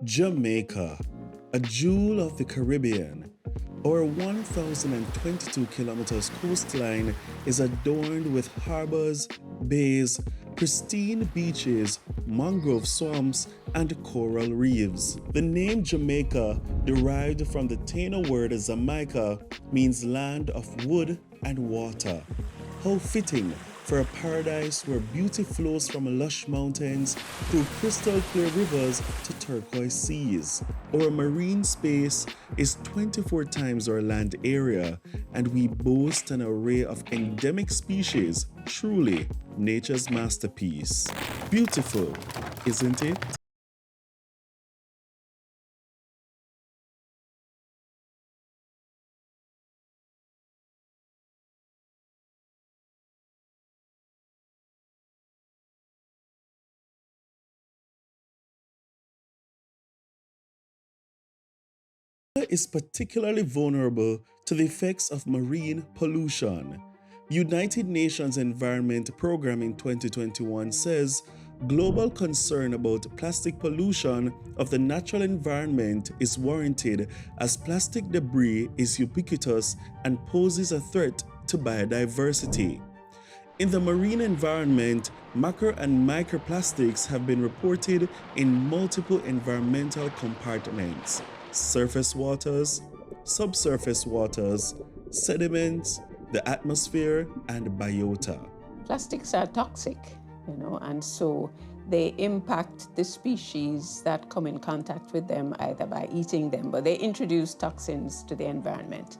Jamaica, a jewel of the Caribbean. Our 1,022 kilometers coastline is adorned with harbors, bays, pristine beaches, mangrove swamps, and coral reefs. The name Jamaica, derived from the Taino word Jamaica, means land of wood and water. How fitting for a paradise where beauty flows from lush mountains through crystal clear rivers to turquoise seas. Our marine space is 24 times our land area, and we boast an array of endemic species, truly nature's masterpiece. Beautiful, isn't it? Is particularly vulnerable to the effects of marine pollution. United Nations Environment Programme in 2021 says global concern about plastic pollution of the natural environment is warranted as plastic debris is ubiquitous and poses a threat to biodiversity. In the marine environment, macro and microplastics have been reported in multiple environmental compartments: surface waters, subsurface waters, sediments, the atmosphere, and biota. Plastics are toxic, and so they impact the species that come in contact with them either by eating them, but they introduce toxins to the environment.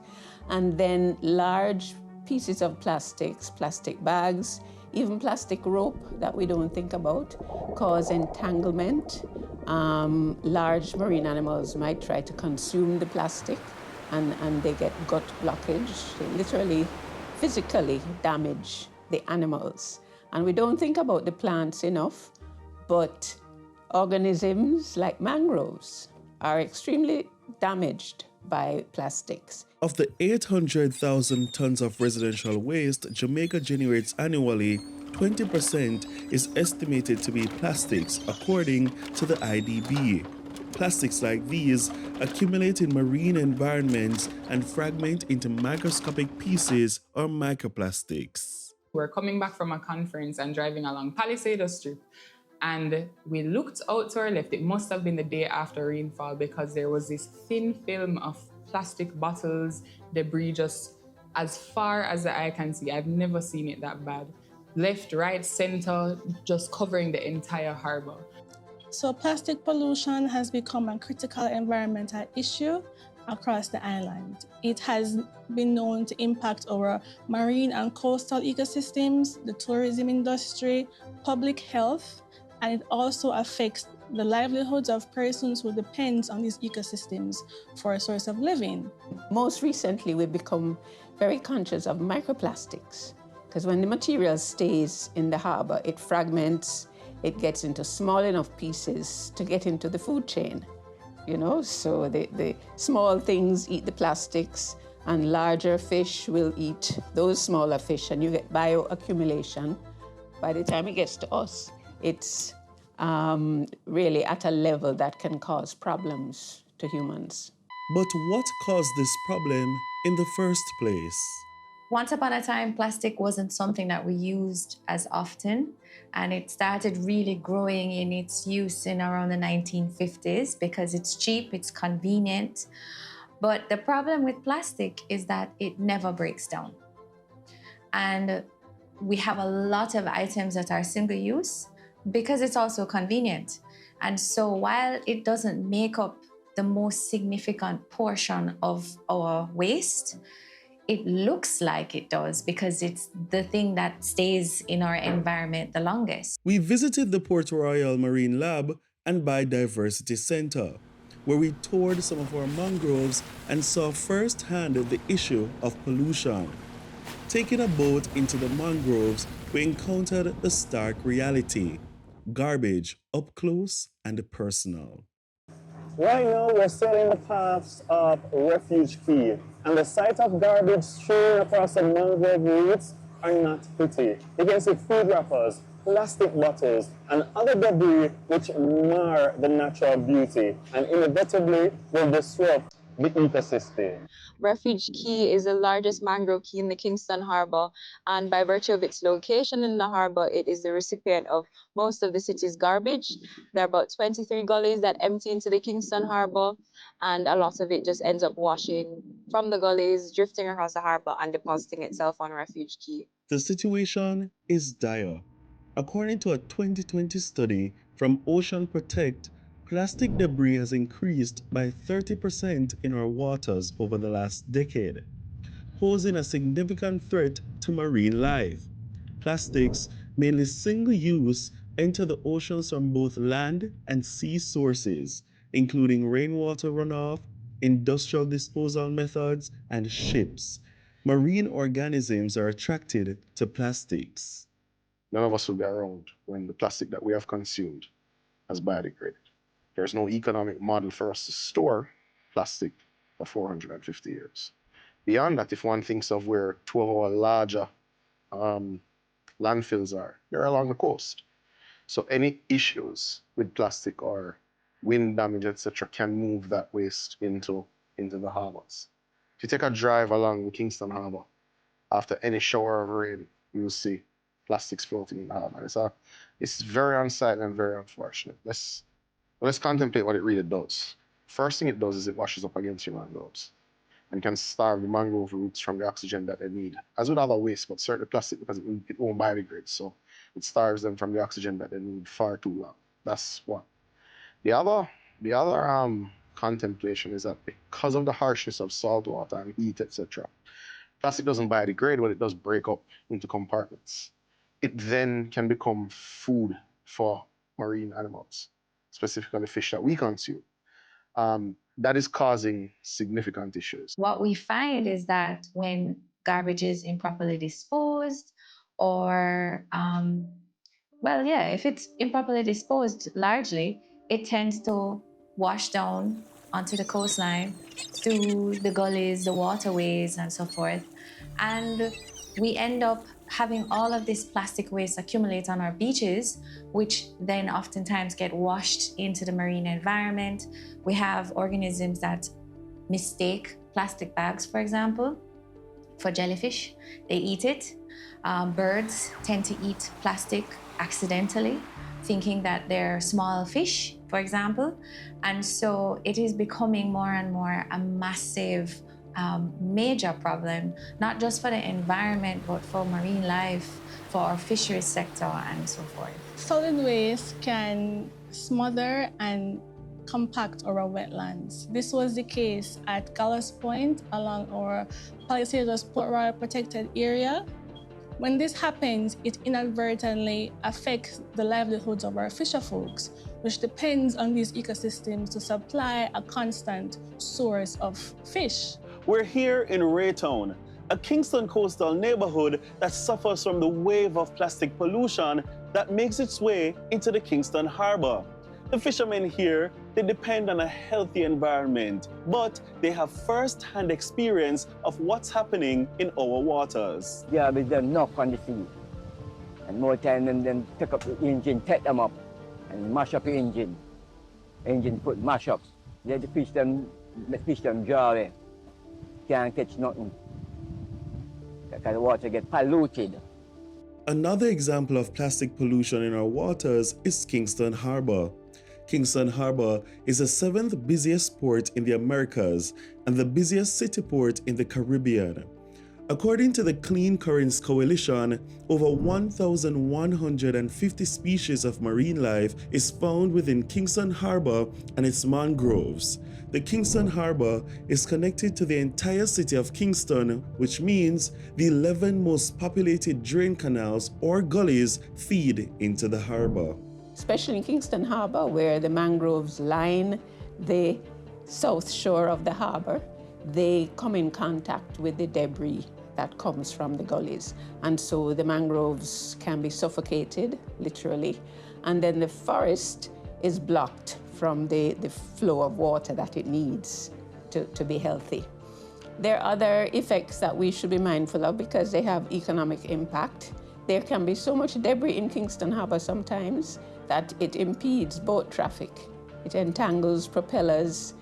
And then large pieces of plastics, plastic bags, even plastic rope that we don't think about, cause entanglement. Large marine animals might try to consume the plastic and they get gut blockage. They literally, physically damage the animals. And we don't think about the plants enough, but organisms like mangroves are extremely damaged by plastics. Of the 800,000 tons of residential waste Jamaica generates annually, 20% is estimated to be plastics, according to the IDB. Plastics like these accumulate in marine environments and fragment into microscopic pieces or microplastics. We're coming back from a conference and driving along Palisade Strip, and we looked out to our left. It must have been the day after rainfall because there was this thin film of plastic bottles, debris just as far as the eye can see. I've never seen it that bad. Left, right, center, just covering the entire harbor. So plastic pollution has become a critical environmental issue across the island. It has been known to impact our marine and coastal ecosystems, the tourism industry, public health, and it also affects the livelihoods of persons who depend on these ecosystems for a source of living. Most recently, we've become very conscious of microplastics, because when the material stays in the harbor, it fragments, it gets into small enough pieces to get into the food chain. So the small things eat the plastics, and larger fish will eat those smaller fish, and you get bioaccumulation. By the time it gets to us, it's really at a level that can cause problems to humans. But what caused this problem in the first place? Once upon a time, plastic wasn't something that we used as often, and it started really growing in its use in around the 1950s because it's cheap, it's convenient. But the problem with plastic is that it never breaks down. And we have a lot of items that are single use because it's also convenient. And so while it doesn't make up the most significant portion of our waste, it looks like it does because it's the thing that stays in our environment the longest. We visited the Port Royal Marine Lab and Biodiversity Center, where we toured some of our mangroves and saw firsthand the issue of pollution. Taking a boat into the mangroves, we encountered the stark reality: garbage up close and personal. Right now, we're sailing the paths of Refuge Key, and the sight of garbage strewn across the mangrove roots are not pretty. You can see food wrappers, plastic bottles, and other debris which mar the natural beauty and inevitably will disrupt the ecosystem. Refuge Key is the largest mangrove key in the Kingston Harbor, and by virtue of its location in the harbor, it is the recipient of most of the city's garbage. There are about 23 gullies that empty into the Kingston Harbor, and a lot of it just ends up washing from the gullies, drifting across the harbor, and depositing itself on Refuge Key. The situation is dire. According to a 2020 study from Ocean Protect, plastic debris has increased by 30% in our waters over the last decade, posing a significant threat to marine life. Plastics, mainly single-use, enter the oceans from both land and sea sources, including rainwater runoff, industrial disposal methods, and ships. Marine organisms are attracted to plastics. None of us will be around when the plastic that we have consumed has biodegraded. There's no economic model for us to store plastic for 450 years. Beyond that, if one thinks of where two of our larger landfills are, they're along the coast. So any issues with plastic or wind damage, etc., can move that waste into the harbors. If you take a drive along the Kingston Harbor, after any shower of rain, you'll see plastics floating in the harbor. It's very unsightly and very unfortunate. Let's contemplate what it really does. First thing it does is it washes up against your mangroves and can starve the mangrove roots from the oxygen that they need. As with other waste, but certainly plastic, because it won't biodegrade, so it starves them from the oxygen that they need far too long. That's one. The other contemplation is that because of the harshness of salt water and heat, etc., plastic doesn't biodegrade, but it does break up into compartments. It then can become food for marine animals, specifically fish that we consume. That is causing significant issues. What we find is that when garbage is improperly disposed, or, if it's improperly disposed largely, it tends to wash down onto the coastline, through the gullies, the waterways, and so forth. And we end up having all of this plastic waste accumulate on our beaches, which then oftentimes get washed into the marine environment. We have organisms that mistake plastic bags, for example, for jellyfish. They eat it. Birds tend to eat plastic accidentally, thinking that they're small fish, for example. And so it is becoming more and more a massive major problem, not just for the environment, but for marine life, for our fisheries sector, and so forth. Solid waste can smother and compact our wetlands. This was the case at Gallows Point along our Palisades Port Royal protected area. When this happens, it inadvertently affects the livelihoods of our fisher folks, which depends on these ecosystems to supply a constant source of fish. We're here in Raytown, a Kingston coastal neighborhood that suffers from the wave of plastic pollution that makes its way into the Kingston Harbor. The fishermen here, they depend on a healthy environment, but they have first-hand experience of what's happening in our waters. Yeah, we done knock on the sea. And more time then pick up the engine, take them up, and mash up the engine. Engine put mash up. Let the fish them dry. Can't catch nothing. Because the water get polluted. Another example of plastic pollution in our waters is Kingston Harbor. Kingston Harbor is the 7th busiest port in the Americas and the busiest city port in the Caribbean. According to the Clean Currents Coalition, over 1,150 species of marine life is found within Kingston Harbor and its mangroves. The Kingston Harbor is connected to the entire city of Kingston, which means the 11 most populated drain canals or gullies feed into the harbor. Especially in Kingston Harbor, where the mangroves line the south shore of the harbor, they come in contact with the debris that comes from the gullies. And so the mangroves can be suffocated, literally, and then the forest is blocked from the flow of water that it needs to be healthy. There are other effects that we should be mindful of because they have economic impact. there can be so much debris in Kingston Harbor sometimes that it impedes boat traffic. It entangles propellers.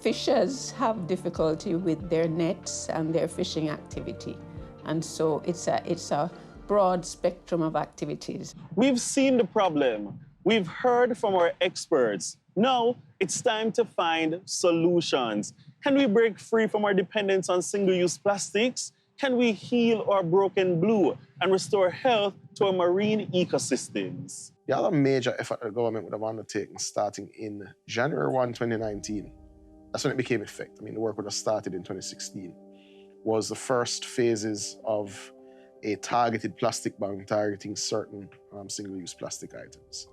Fishers have difficulty with their nets and their fishing activity. And so it's a broad spectrum of activities. We've seen the problem. We've heard from our experts. Now it's time to find solutions. Can we break free from our dependence on single-use plastics? Can we heal our broken blue and restore health to our marine ecosystems? The other major effort the government would have undertaken starting in January 1, 2019, that's when it became effective. I mean, the work would have started in 2016, was the first phases of a targeted plastic ban targeting certain single-use plastic items.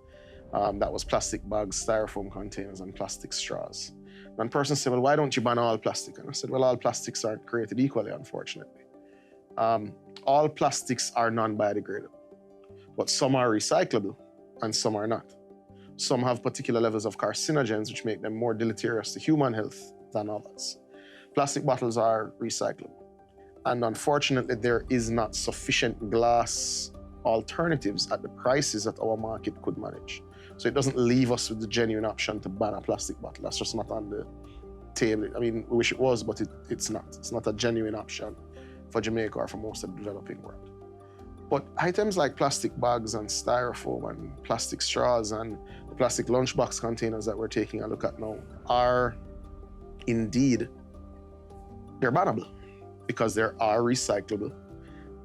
That was plastic bags, styrofoam containers, and plastic straws. One person said, well, why don't you ban all plastic? And I said, well, all plastics aren't created equally, unfortunately. All plastics are non-biodegradable, but some are recyclable and some are not. Some have particular levels of carcinogens which make them more deleterious to human health than others. Plastic bottles are recyclable. And unfortunately, there is not sufficient glass alternatives at the prices that our market could manage. So it doesn't leave us with the genuine option to ban a plastic bottle. That's just not on the table. I mean, we wish it was, but it's not. It's not a genuine option for Jamaica or for most of the developing world. But items like plastic bags and styrofoam and plastic straws and the plastic lunchbox containers that we're taking a look at now are indeed, they're bannable because there are recyclable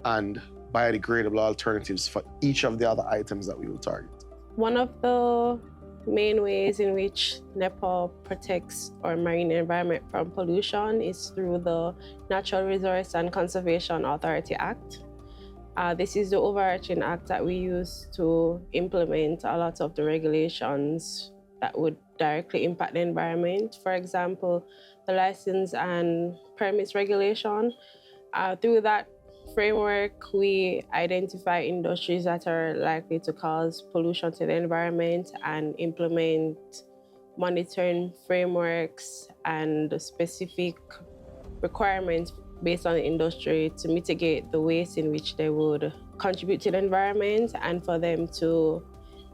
and biodegradable alternatives for each of the other items that we will target. One of the main ways in which Nepal protects our marine environment from pollution is through the Natural Resource and Conservation Authority Act. This is the overarching act that we use to implement a lot of the regulations that would directly impact the environment. For example, the license and permits regulation. Through that framework, we identify industries that are likely to cause pollution to the environment and implement monitoring frameworks and specific requirements based on the industry to mitigate the ways in which they would contribute to the environment and for them to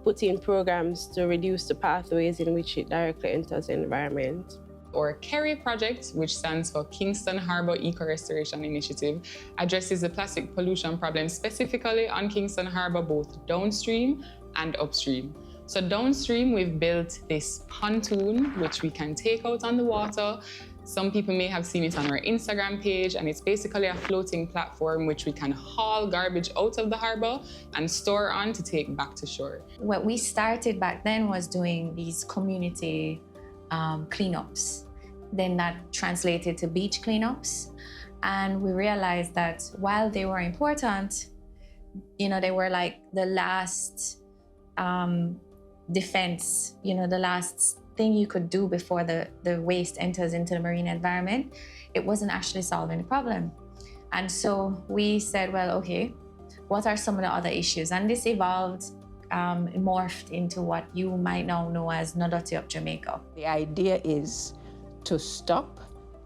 put in programs to reduce the pathways in which it directly enters the environment. Or KERI project, which stands for Kingston Harbor Eco-Restoration Initiative, addresses the plastic pollution problem specifically on Kingston Harbor, both downstream and upstream. So downstream, we've built this pontoon, which we can take out on the water. Some people may have seen it on our Instagram page, and it's basically a floating platform which we can haul garbage out of the harbor and store on to take back to shore. What we started back then was doing these community cleanups. Then that translated to beach cleanups. And we realized that while they were important, they were like the last defense, the last thing you could do before the waste enters into the marine environment. It wasn't actually solving the problem. And so we said, well, okay, what are some of the other issues? And this evolved, morphed into what you might now know as Nodoti of Jamaica. The idea is to stop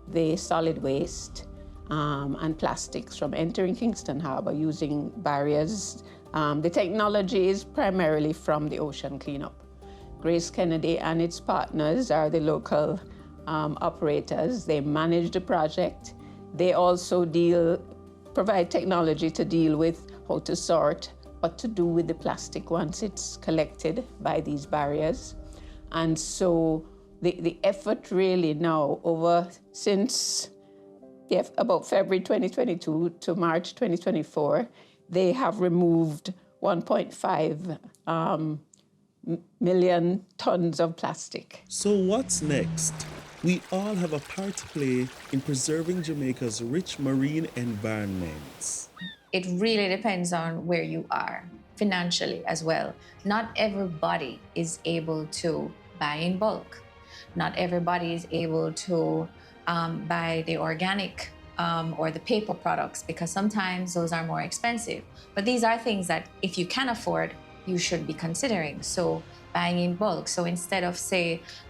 the solid waste and plastics from entering Kingston Harbor using barriers. The technology is primarily from the ocean cleanup. Grace Kennedy and its partners are the local operators. They manage the project. They also provide technology to deal with how to sort what to do with the plastic once it's collected by these barriers. And so the effort really now since about February 2022 to March 2024, they have removed 1.5 million tons of plastic. So what's next? We all have a part to play in preserving Jamaica's rich marine environments. It really depends on where you are, financially as well. Not everybody is able to buy in bulk. Not everybody is able to buy the organic or the paper products, because sometimes those are more expensive. But these are things that if you can afford, you should be considering. So buying in bulk. So instead of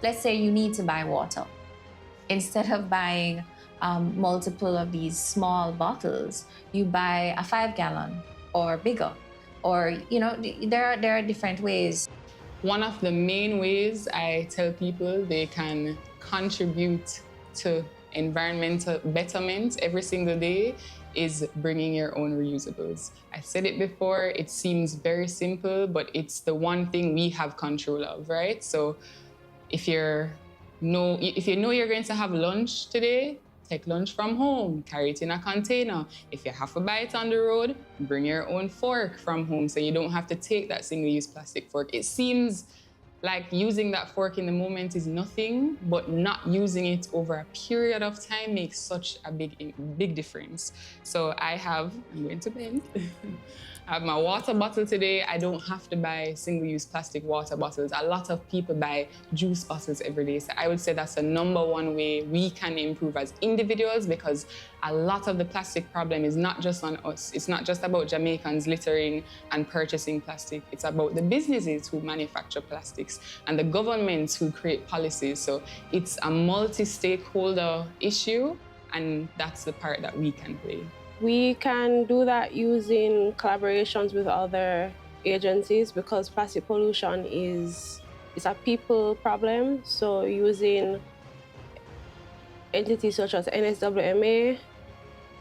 let's say you need to buy water. Instead of buying multiple of these small bottles, you buy a 5-gallon or bigger. or, there are different ways. One of the main ways I tell people they can contribute to environmental betterment every single day is bringing your own reusables. I said it before, it seems very simple, but it's the one thing we have control of, right? So if you know you're going to have lunch today, take lunch from home, carry it in a container. If you have to buy it on the road, bring your own fork from home so you don't have to take that single-use plastic fork. It seems like using that fork in the moment is nothing, but not using it over a period of time makes such a big difference. So I'm going to bend. I have my water bottle today. I don't have to buy single-use plastic water bottles. A lot of people buy juice bottles every day. So I would say that's the #1 way we can improve as individuals, because a lot of the plastic problem is not just on us. It's not just about Jamaicans littering and purchasing plastic. It's about the businesses who manufacture plastics and the governments who create policies. So it's a multi-stakeholder issue, and that's the part that we can play. We can do that using collaborations with other agencies, because plastic pollution is a people problem. So using entities such as NSWMA,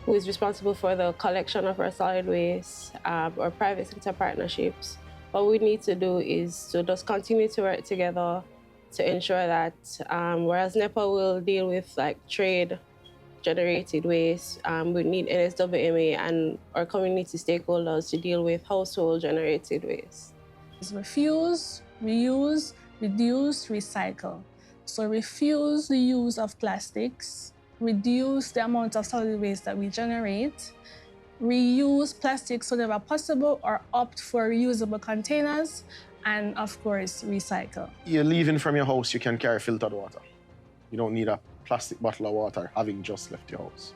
who is responsible for the collection of our solid waste, or private sector partnerships, what we need to do is to just continue to work together to ensure that whereas NEPA will deal with like trade-generated waste, we need NSWMA and our community stakeholders to deal with household-generated waste. Refuse, reuse, reduce, recycle. So refuse the use of plastics, reduce the amount of solid waste that we generate, reuse plastics whenever possible or opt for reusable containers, and of course, recycle. You're leaving from your house, you can carry filtered water. You don't need a plastic bottle of water having just left your house.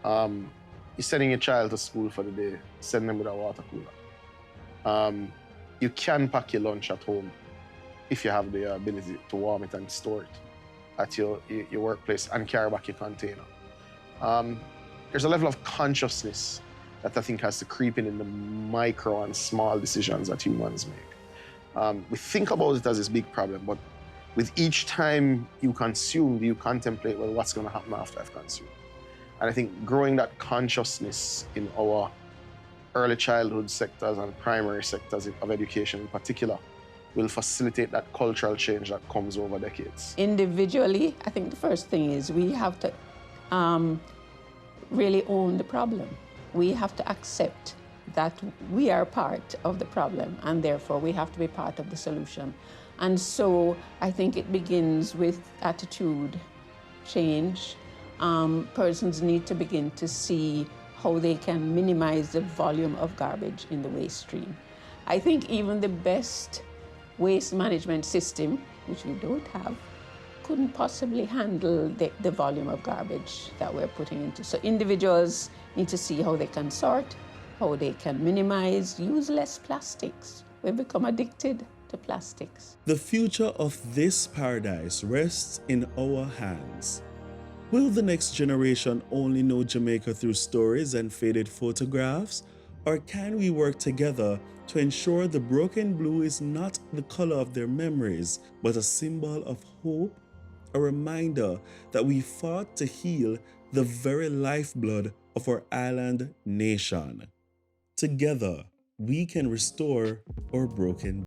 You're sending your child to school for the day, send them with a water cooler. You can pack your lunch at home if you have the ability to warm it and store it at your workplace and carry back your container. There's a level of consciousness that I think has to creep in the micro and small decisions that humans make. We think about it as this big problem, but with each time you consume, you contemplate, well, what's going to happen after I've consumed? And I think growing that consciousness in our early childhood sectors and primary sectors of education in particular will facilitate that cultural change that comes over decades. Individually, I think the first thing is we have to really own the problem. We have to accept that we are part of the problem, and therefore we have to be part of the solution. And so I think it begins with attitude change. Persons need to begin to see how they can minimize the volume of garbage in the waste stream. I think even the best waste management system, which we don't have, couldn't possibly handle the volume of garbage that we're putting into. So individuals need to see how they can sort, how they can minimize, use less plastics. We've become addicted to plastics. The future of this paradise rests in our hands. Will the next generation only know Jamaica through stories and faded photographs? Or can we work together to ensure the broken blue is not the color of their memories, but a symbol of hope, a reminder that we fought to heal the very lifeblood of our island nation? Together, we can restore our broken